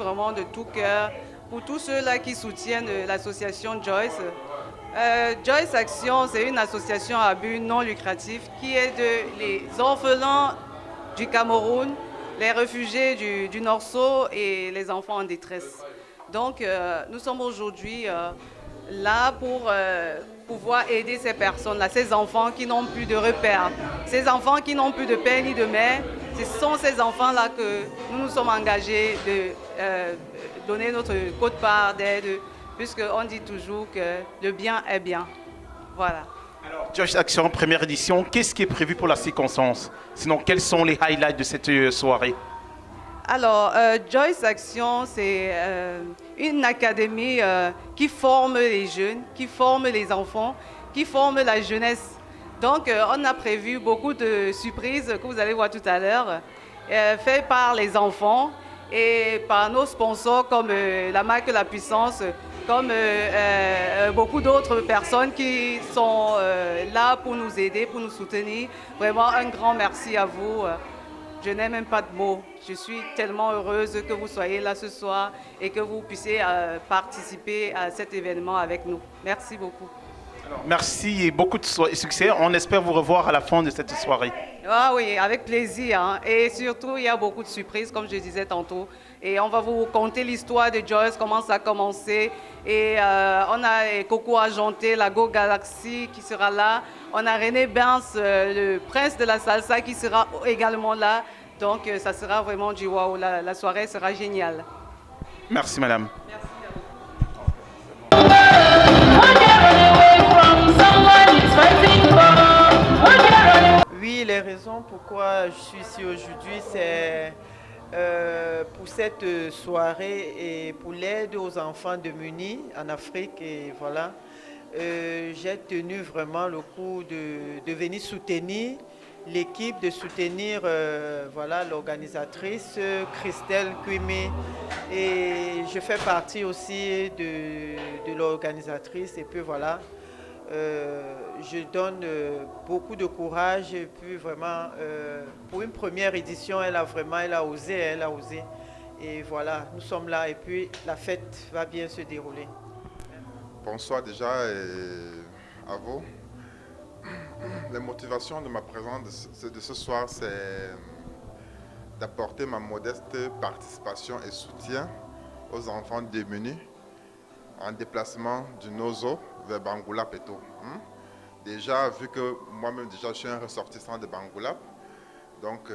vraiment de tout cœur pour tous ceux-là qui soutiennent l'association Joyce. Joyce Action, c'est une association à but non lucratif qui aide les orphelins du Cameroun, les réfugiés du Nord-Sou et les enfants en détresse. Donc, nous sommes aujourd'hui là pour pouvoir aider ces personnes-là, ces enfants qui n'ont plus de repères, ces enfants qui n'ont plus de père ni de mère. Ce sont ces enfants-là que nous nous sommes engagés de donner notre quote-part d'aide, puisqu'on dit toujours que le bien est bien. Voilà. Alors, Joyce Action, première édition, qu'est-ce qui est prévu pour la circonstance? Sinon, quels sont les highlights de cette soirée? Alors, Joyce Action, c'est une académie qui forme les jeunes, qui forme les enfants, qui forme la jeunesse. Donc, on a prévu beaucoup de surprises que vous allez voir tout à l'heure, faites par les enfants et par nos sponsors comme la marque La Puissance, comme beaucoup d'autres personnes qui sont là pour nous aider, pour nous soutenir. Vraiment, un grand merci à vous. Je n'ai même pas de mots. Je suis tellement heureuse que vous soyez là ce soir et que vous puissiez participer à cet événement avec nous. Merci beaucoup. Alors, merci et beaucoup de succès. On espère vous revoir à la fin de cette soirée. Ah oui, avec plaisir. Hein. Et surtout, il y a beaucoup de surprises, comme je disais tantôt. Et on va vous conter l'histoire de Joyce, comment ça a commencé. Et on a Coco Argenté, la Go Galaxy qui sera là. On a René Benz, le prince de la salsa, qui sera également là. Donc, ça sera vraiment du wow. La soirée sera géniale. Merci, madame. Merci. Oui, les raisons pourquoi je suis ici aujourd'hui, c'est pour cette soirée et pour l'aide aux enfants démunis en Afrique. Et voilà, j'ai tenu vraiment le coup de venir soutenir l'équipe, de soutenir voilà, l'organisatrice Christelle Kwime. Et je fais partie aussi de l'organisatrice. Et puis voilà. Je donne beaucoup de courage et puis vraiment pour une première édition elle a osé et voilà, nous sommes là et puis la fête va bien se dérouler. Bonsoir déjà à vous. La motivation de ma présence de ce soir, c'est d'apporter ma modeste participation et soutien aux enfants démunis en déplacement du Nozo vers Bangoulap et tout. Déjà, vu que moi-même déjà je suis un ressortissant de Bangoulap, donc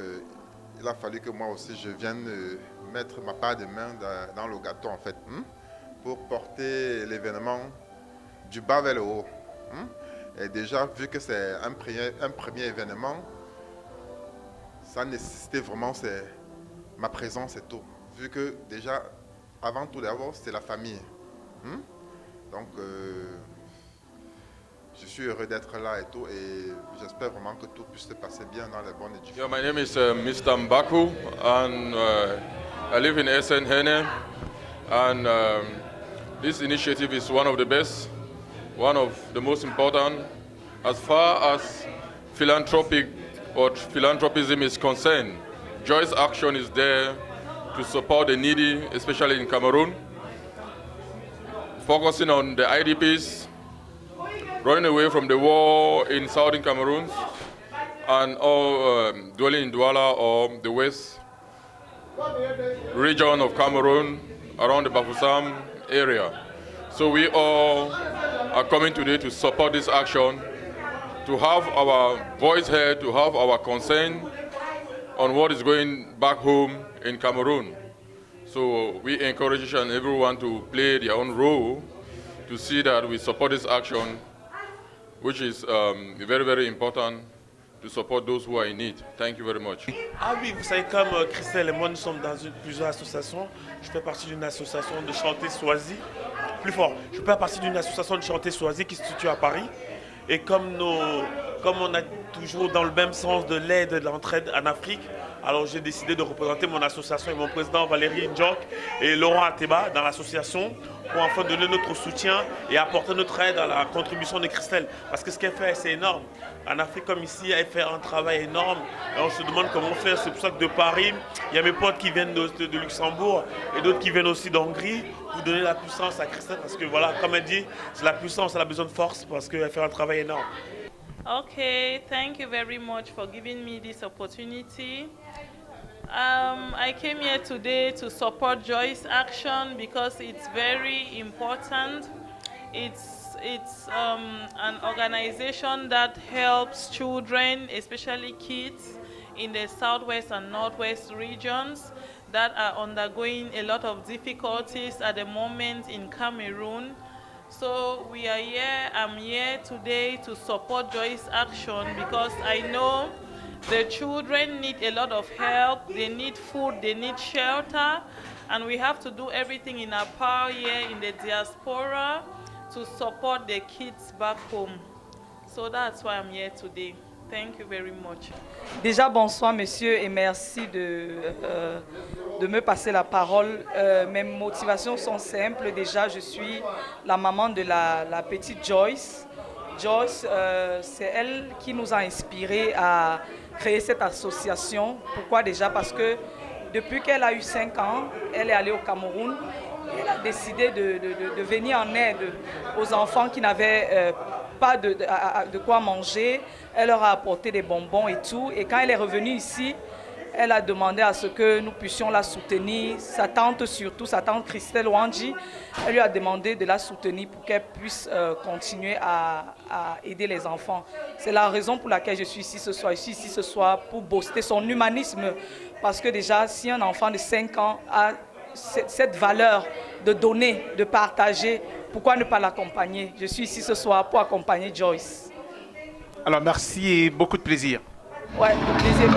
il a fallu que moi aussi je vienne mettre ma part de main dans le gâteau en fait, pour porter l'événement du bas vers le haut. Et déjà, vu que c'est un premier événement, ça nécessitait vraiment ma présence et tout. Vu que déjà, avant tout d'abord, c'est la famille. Donc, je suis heureux d'être là et tout, et j'espère vraiment que tout puisse se passer bien dans les bonnes éditions. Yeah, my name is Mr. Mbaku, and I live in Esenhene, and this initiative is one of the best, one of the most important, as far as philanthropism is concerned. Joyce Action is there to support the needy, especially in Cameroon, focusing on the IDPs, running away from the war in southern Cameroon, and all dwelling in Douala or the west region of Cameroon, around the Bafoussam area. So we all are coming today to support this action, to have our voice heard, to have our concern on what is going back home in Cameroon. So we encourage each and everyone to play their own role to see that we support this action, which is very, very important to support those who are in need. Thank you very much. Ah oui, vous savez, comme Christelle et moi, nous sommes dans plusieurs associations. Je fais partie d'une association de chanter Soisy. Plus fort, je fais partie d'une association de chanter Soisy qui se situe à Paris. Et comme nos comme on a toujours dans le même sens de l'aide et de l'entraide en Afrique, alors j'ai décidé de représenter mon association et mon président Valérie Ndjok et Laurent Ateba dans l'association pour enfin donner notre soutien et apporter notre aide à la contribution de Christelle. Parce que ce qu'elle fait, c'est énorme. En Afrique comme ici, elle fait un travail énorme. Et on se demande comment faire. C'est pour ça que de Paris, il y a mes potes qui viennent de Luxembourg et d'autres qui viennent aussi d'Hongrie pour donner la puissance à Christelle. Parce que voilà, comme elle dit, c'est la puissance, elle a besoin de force parce qu'elle fait un travail énorme. Okay, thank you very much for giving me this opportunity. I came here today to support Joyce Action because it's very important. It's an organization that helps children, especially kids, in the southwest and northwest regions that are undergoing a lot of difficulties at the moment in Cameroon. So we are here, I'm here today to support Joyce Action because I know the children need a lot of help, they need food, they need shelter, and we have to do everything in our power here in the diaspora to support the kids back home. So that's why I'm here today. Thank you very much. Déjà, bonsoir, monsieur, et merci de me passer la parole. Mes motivations sont simples. Déjà, je suis la maman de la petite Joyce. Joyce, c'est elle qui nous a inspirés à créer cette association. Pourquoi déjà? Parce que depuis qu'elle a eu 5 ans, elle est allée au Cameroun. Elle a décidé de venir en aide aux enfants qui n'avaient pas de quoi manger. Elle leur a apporté des bonbons et tout. Et quand elle est revenue ici, elle a demandé à ce que nous puissions la soutenir. Sa tante surtout, sa tante Christelle Wanji, elle lui a demandé de la soutenir pour qu'elle puisse continuer à aider les enfants. C'est la raison pour laquelle je suis ici ce soir. Je suis ici ce soir pour booster son humanisme. Parce que déjà, si un enfant de 5 ans a cette valeur de donner, de partager, pourquoi ne pas l'accompagner? Je suis ici ce soir pour accompagner Joyce. Alors merci et beaucoup de plaisir. Ouais, plaisir.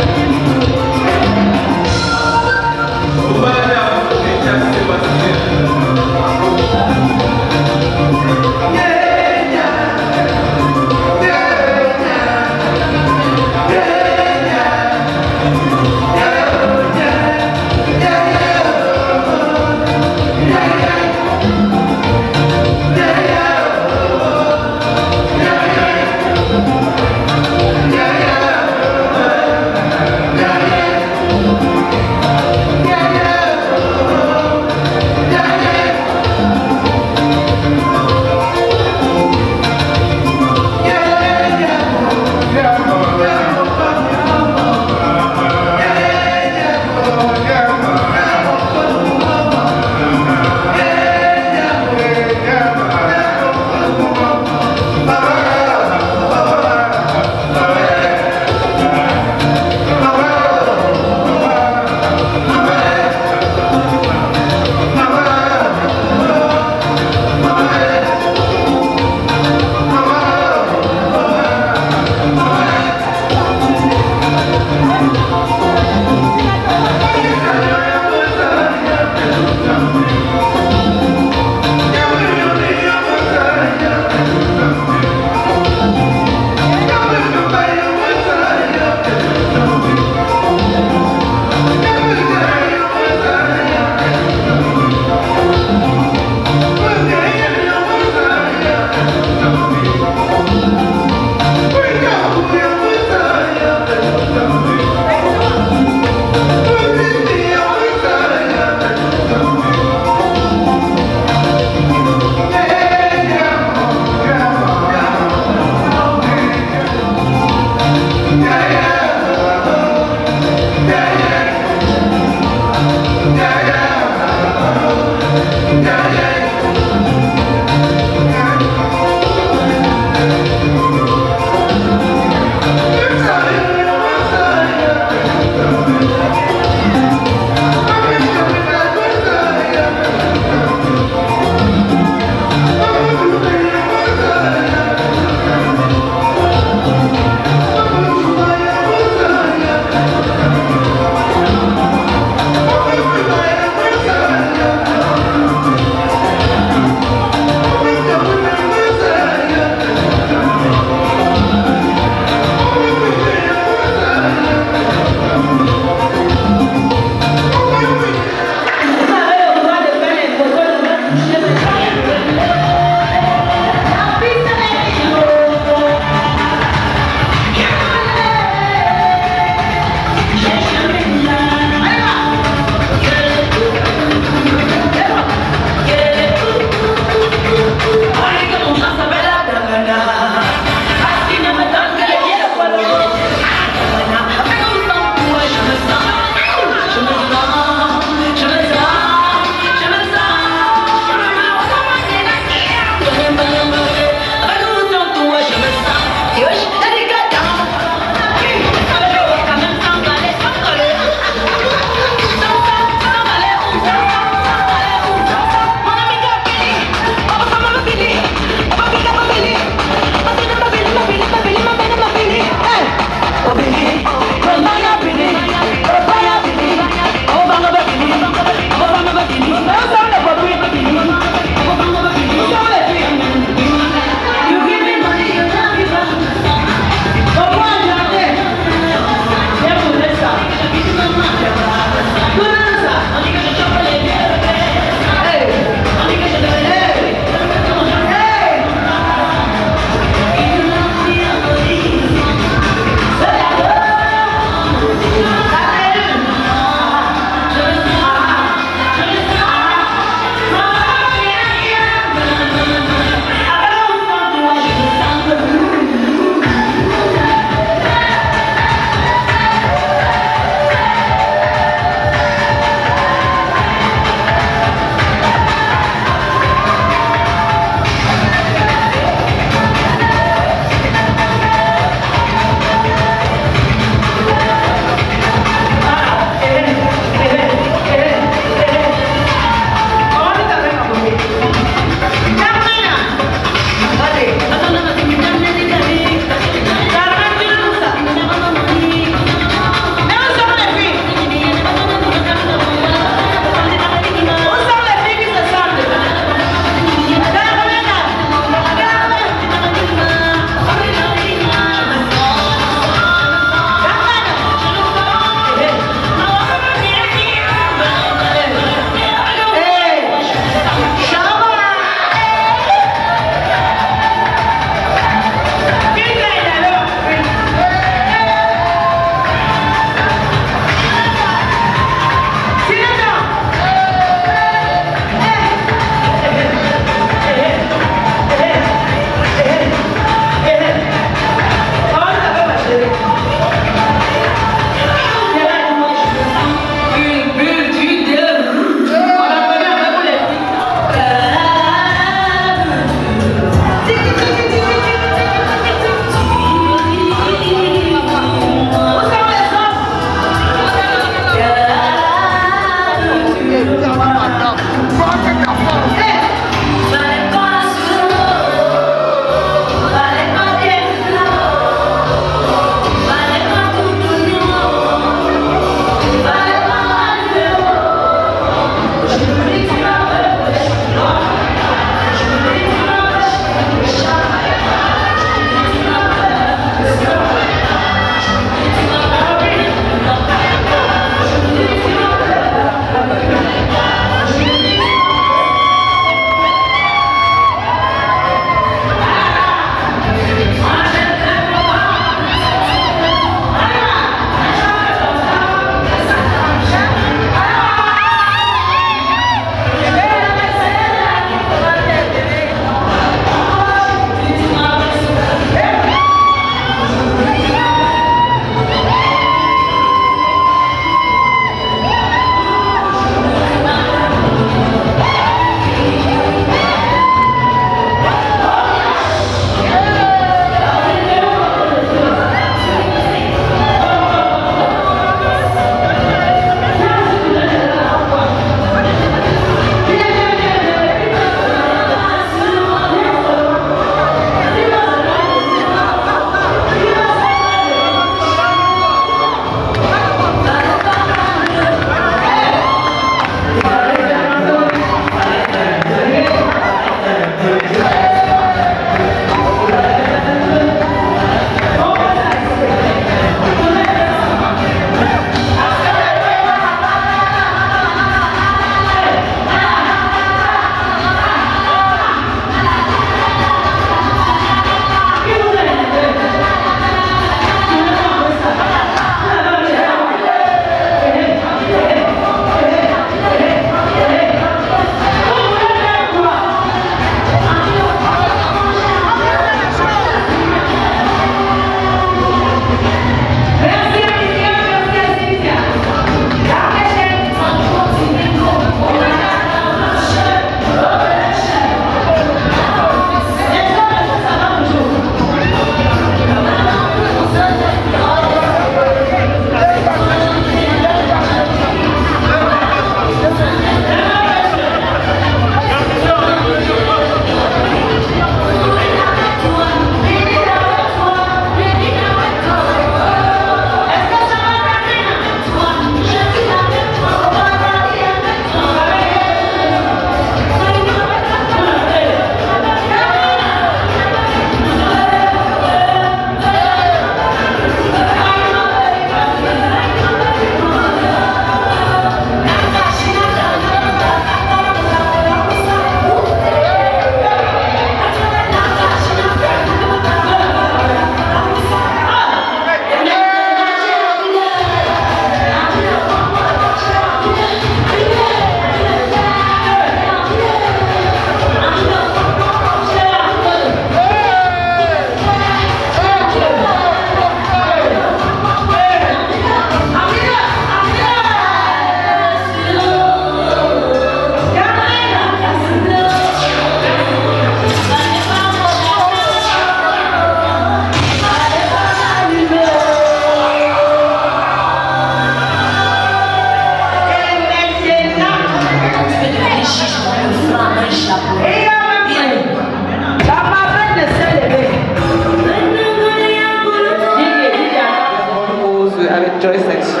Joyce Action.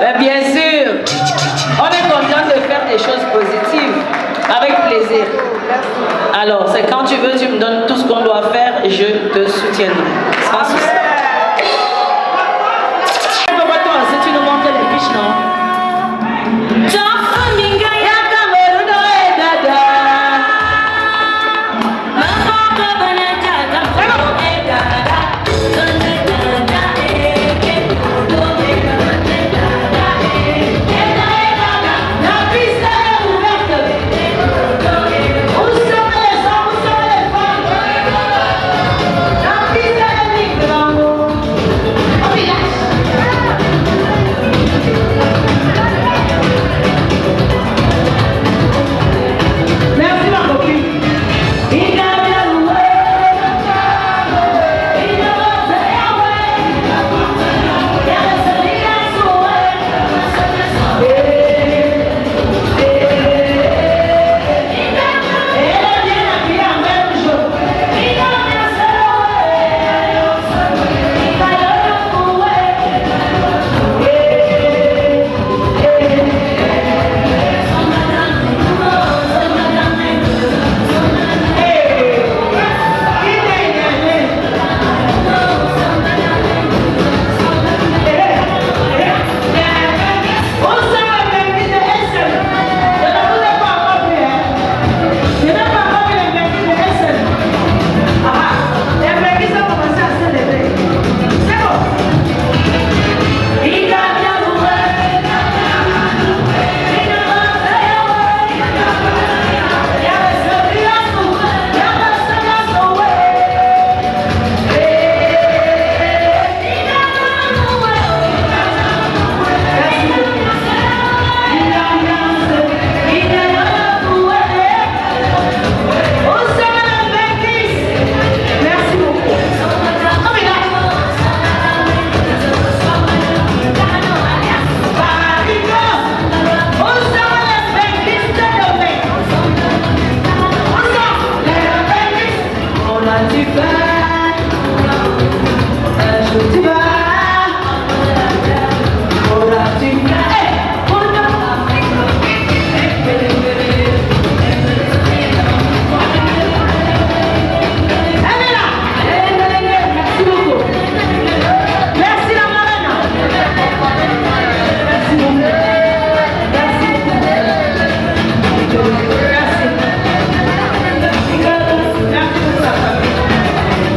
Ben, bien sûr, on est content de faire des choses positives, avec plaisir. Alors, c'est quand tu veux, tu me donnes tout ce qu'on doit faire et je te soutiendrai. Sans souci. Si tu nous montres les fiches, non?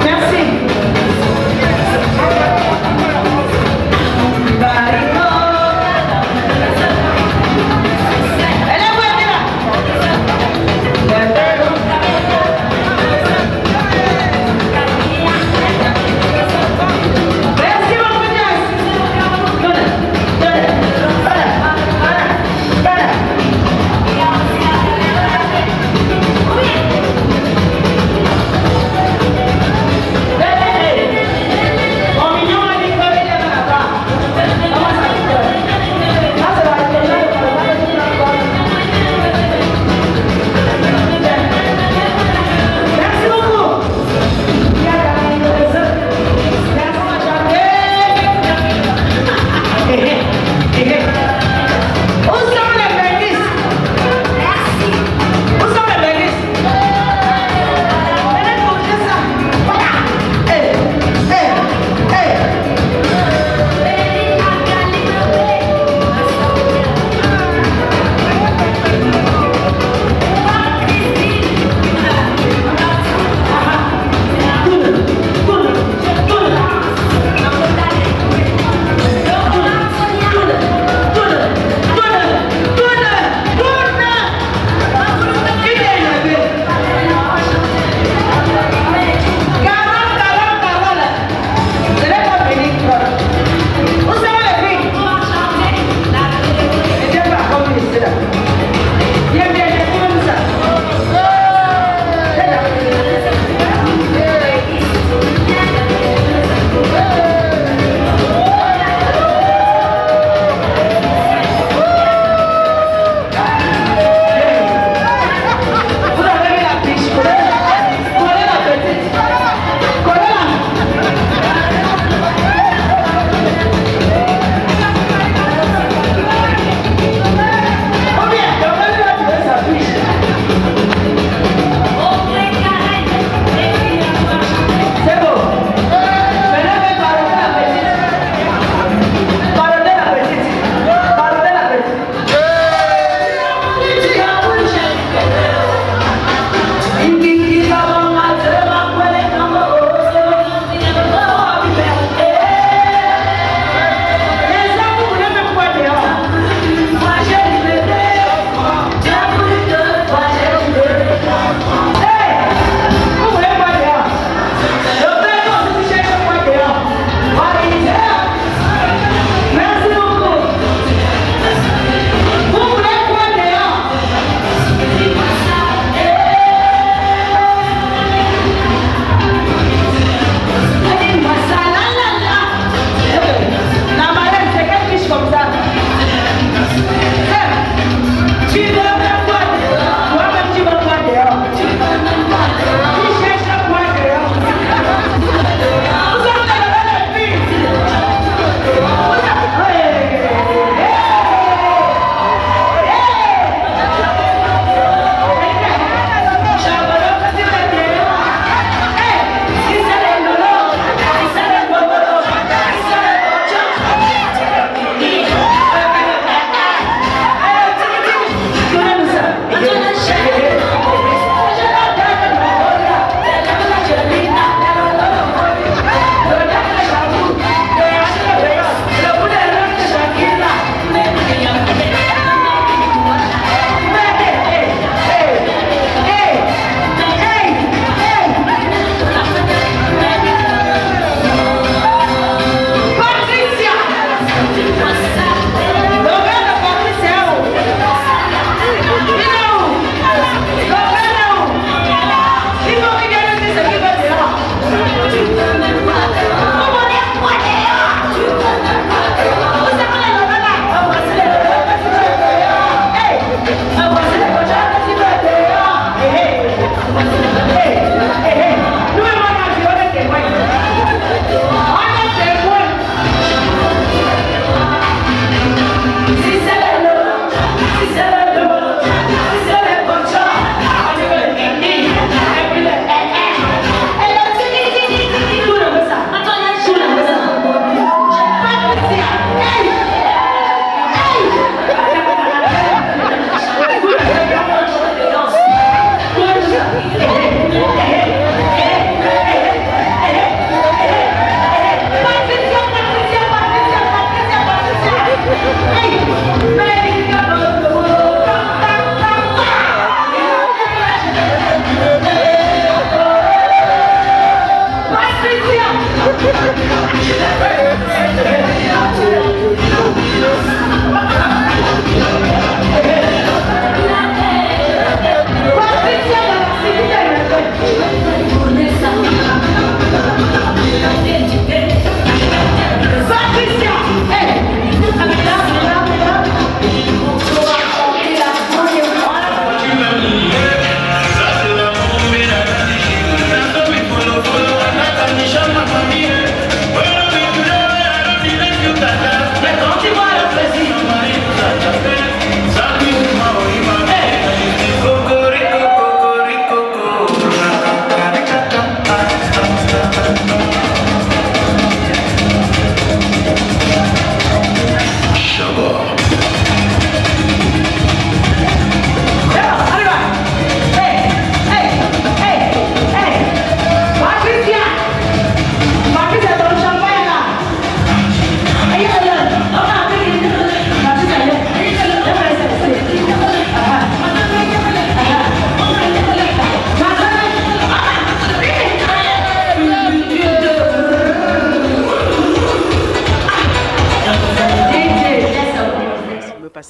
Merci.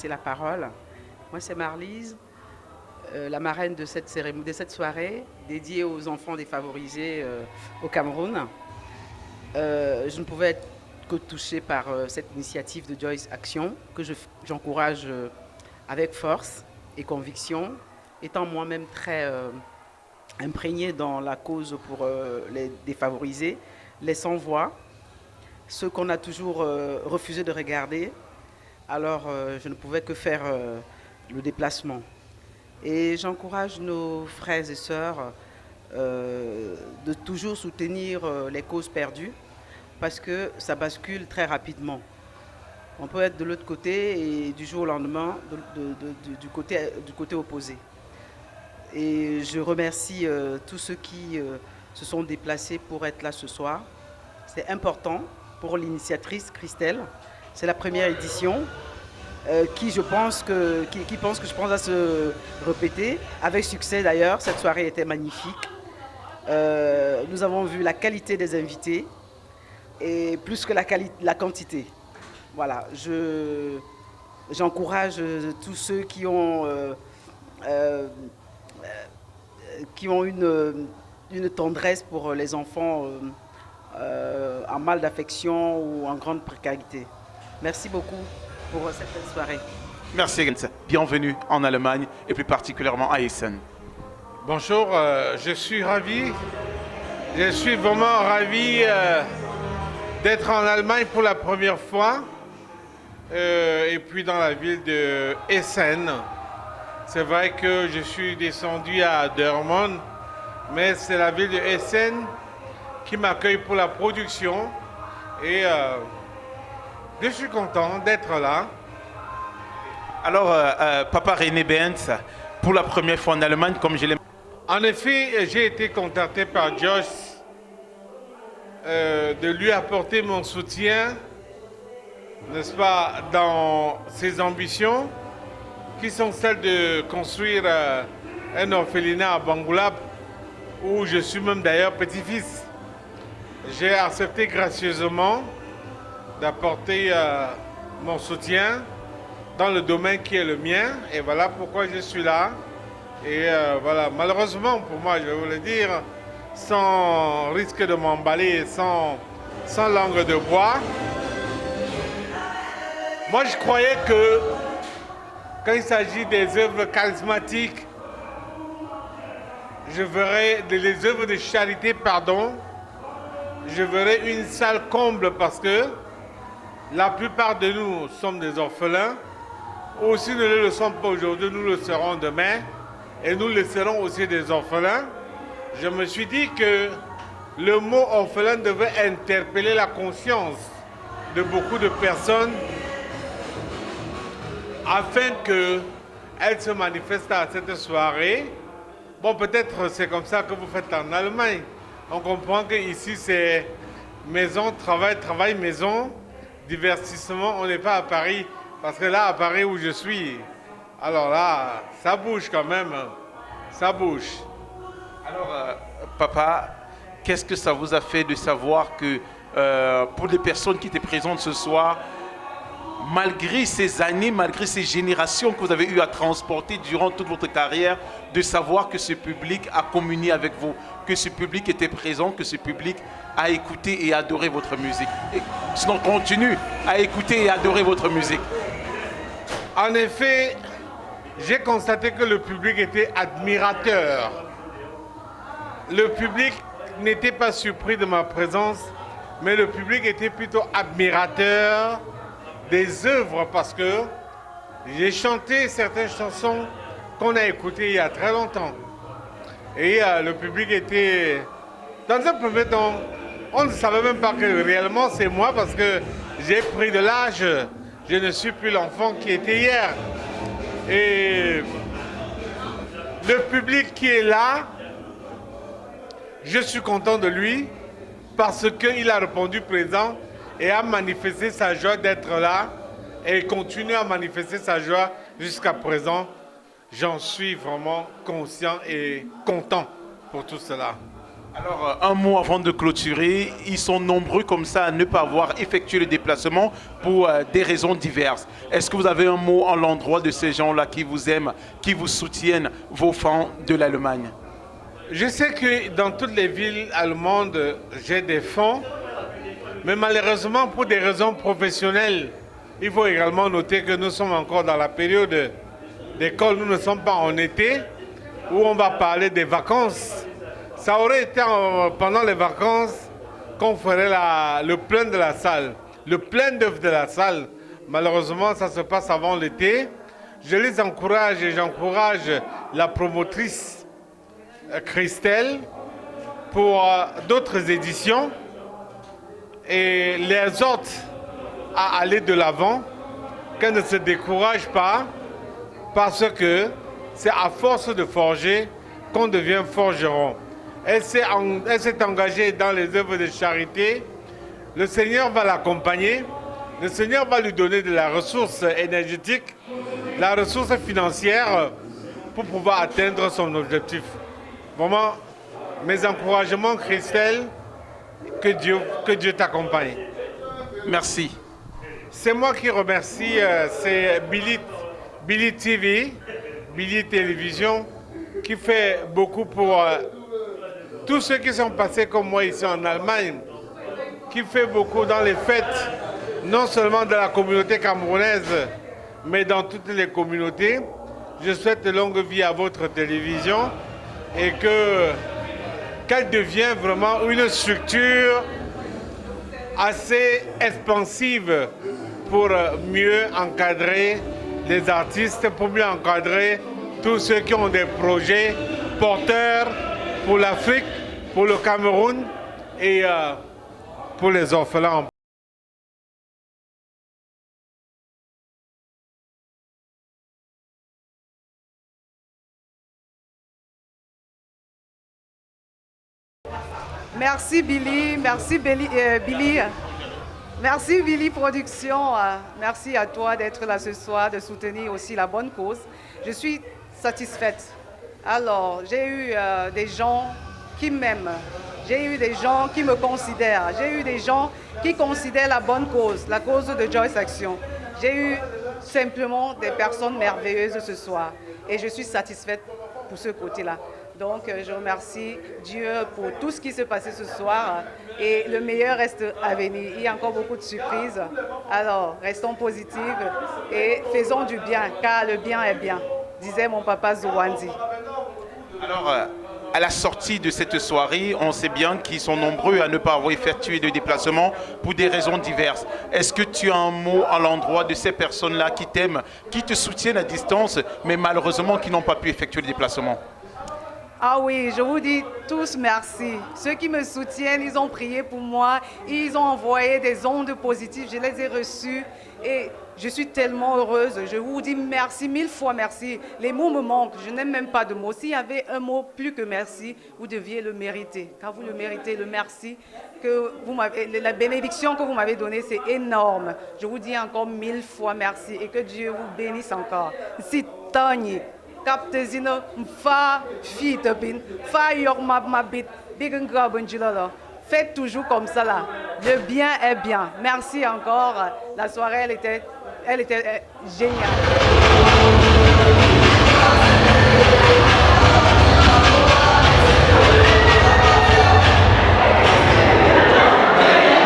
La parole. Moi, c'est Marlise, la marraine de cette cérémonie, de cette soirée dédiée aux enfants défavorisés au Cameroun. Je ne pouvais être que touchée par cette initiative de Joyce Action que j'encourage avec force et conviction, étant moi-même très imprégnée dans la cause pour les défavorisés, les sans-voix, ceux qu'on a toujours refusé de regarder. Alors, je ne pouvais que faire le déplacement. Et j'encourage nos frères et sœurs de toujours soutenir les causes perdues parce que ça bascule très rapidement. On peut être de l'autre côté et du jour au lendemain du côté opposé. Et je remercie tous ceux qui se sont déplacés pour être là ce soir. C'est important pour l'initiatrice Christelle. C'est la première édition qui pense que va se répéter. Avec succès d'ailleurs, cette soirée était magnifique. Nous avons vu la qualité des invités et plus que la quantité. Voilà, j'encourage tous ceux qui ont une tendresse pour les enfants en mal d'affection ou en grande précarité. Merci beaucoup pour cette belle soirée. Merci, bienvenue en Allemagne et plus particulièrement à Essen. Bonjour, je suis vraiment ravi d'être en Allemagne pour la première fois et puis dans la ville de Essen. C'est vrai que je suis descendu à Dortmund, mais c'est la ville de Essen qui m'accueille pour la production et je suis content d'être là. Alors, Papa René Benz, pour la première fois en Allemagne, comme je l'ai... En effet, j'ai été contacté par Joyce de lui apporter mon soutien, n'est-ce pas, dans ses ambitions, qui sont celles de construire un orphelinat à Bangoulap, où je suis même d'ailleurs petit-fils. J'ai accepté gracieusement d'apporter mon soutien dans le domaine qui est le mien. Et voilà pourquoi je suis là. Et voilà, malheureusement pour moi, je vais vous le dire, sans risque de m'emballer, sans langue de bois. Moi, je croyais que quand il s'agit des œuvres charismatiques, je verrais les œuvres de charité, pardon, je verrais une salle comble parce que la plupart de nous sommes des orphelins. Ou si nous ne le sommes pas aujourd'hui, nous le serons demain. Et nous le serons aussi des orphelins. Je me suis dit que le mot orphelin devait interpeller la conscience de beaucoup de personnes afin qu'elles se manifestent à cette soirée. Bon, peut-être c'est comme ça que vous faites en Allemagne. On comprend qu'ici c'est maison, travail, maison, divertissement. On n'est pas à Paris. Parce que là, à Paris où je suis, alors là, ça bouge quand même. Ça bouge. Alors, papa, qu'est-ce que ça vous a fait de savoir que pour les personnes qui étaient présentes ce soir, malgré ces années, malgré ces générations que vous avez eu à transporter durant toute votre carrière, de savoir que ce public a communié avec vous, que ce public était présent, que ce public a écouté et adoré votre musique. Et sinon, continue à écouter et adorer votre musique. En effet, j'ai constaté que le public était admirateur. Le public n'était pas surpris de ma présence, mais le public était plutôt admirateur des œuvres parce que j'ai chanté certaines chansons qu'on a écoutées il y a très longtemps. Et le public était... Dans un premier temps, on ne savait même pas que réellement c'est moi parce que j'ai pris de l'âge. Je ne suis plus l'enfant qui était hier. Et le public qui est là, je suis content de lui parce qu'il a répondu présent et a manifesté sa joie d'être là et continue à manifester sa joie jusqu'à présent. J'en suis vraiment conscient et content pour tout cela. Alors, un mot avant de clôturer. Ils sont nombreux comme ça à ne pas avoir effectué le déplacement pour des raisons diverses. Est-ce que vous avez un mot en l'endroit de ces gens-là qui vous aiment, qui vous soutiennent, vos fans de l'Allemagne? Je sais que dans toutes les villes allemandes, j'ai des fonds, mais malheureusement, pour des raisons professionnelles, il faut également noter que nous sommes encore dans la période d'école, nous ne sommes pas en été, où on va parler des vacances. Ça aurait été pendant les vacances qu'on ferait le plein de la salle, le plein d'œuvres de la salle. Malheureusement, ça se passe avant l'été. Je les encourage et j'encourage la promotrice Christelle pour d'autres éditions et les exhorte à aller de l'avant, qu'elle ne se décourage pas parce que c'est à force de forger qu'on devient forgeron. Elle s'est engagée dans les œuvres de charité. Le Seigneur va l'accompagner. Le Seigneur va lui donner de la ressource énergétique, la ressource financière pour pouvoir atteindre son objectif. Vraiment, mes encouragements, Christelle, que Dieu t'accompagne. Merci. C'est moi qui remercie, c'est Billy TV, Billy Télévision, qui fait beaucoup pour tous ceux qui sont passés comme moi ici en Allemagne, qui fait beaucoup dans les fêtes, non seulement de la communauté camerounaise, mais dans toutes les communautés. Je souhaite longue vie à votre télévision et qu'elle devienne vraiment une structure assez expansive pour mieux encadrer les artistes, pour mieux encadrer tous ceux qui ont des projets porteurs pour l'Afrique, pour le Cameroun et pour les orphelins. Merci Billy, merci Billy. Merci Billy Production, merci à toi d'être là ce soir, de soutenir aussi la bonne cause. Je suis satisfaite. Alors, j'ai eu des gens qui m'aiment, j'ai eu des gens qui me considèrent, j'ai eu des gens qui considèrent la bonne cause, la cause de Joyce Action. J'ai eu simplement des personnes merveilleuses ce soir et je suis satisfaite pour ce côté-là. Donc, je remercie Dieu pour tout ce qui s'est passé ce soir et le meilleur reste à venir. Il y a encore beaucoup de surprises. Alors, restons positifs et faisons du bien, car le bien est bien, disait mon papa Zouandi. Alors, à la sortie de cette soirée, on sait bien qu'ils sont nombreux à ne pas avoir effectué de déplacement pour des raisons diverses. Est-ce que tu as un mot à l'endroit de ces personnes-là qui t'aiment, qui te soutiennent à distance, mais malheureusement qui n'ont pas pu effectuer le déplacement? Ah oui, je vous dis tous merci. Ceux qui me soutiennent, ils ont prié pour moi, ils ont envoyé des ondes positives, je les ai reçues et je suis tellement heureuse. Je vous dis merci, 1000 fois merci. Les mots me manquent, je n'aime même pas de mots. S'il y avait un mot plus que merci, vous deviez le mériter. Car vous le méritez, le merci, que vous m'avez, la bénédiction que vous m'avez donnée, c'est énorme. Je vous dis encore 1000 fois merci et que Dieu vous bénisse encore. Si Tony. Kaptezino, fa fit bin, fa yok mab mabit, big and grab and jilala, Faites toujours comme ça là. Le bien est bien. Merci encore. La soirée, elle était géniale.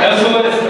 SOS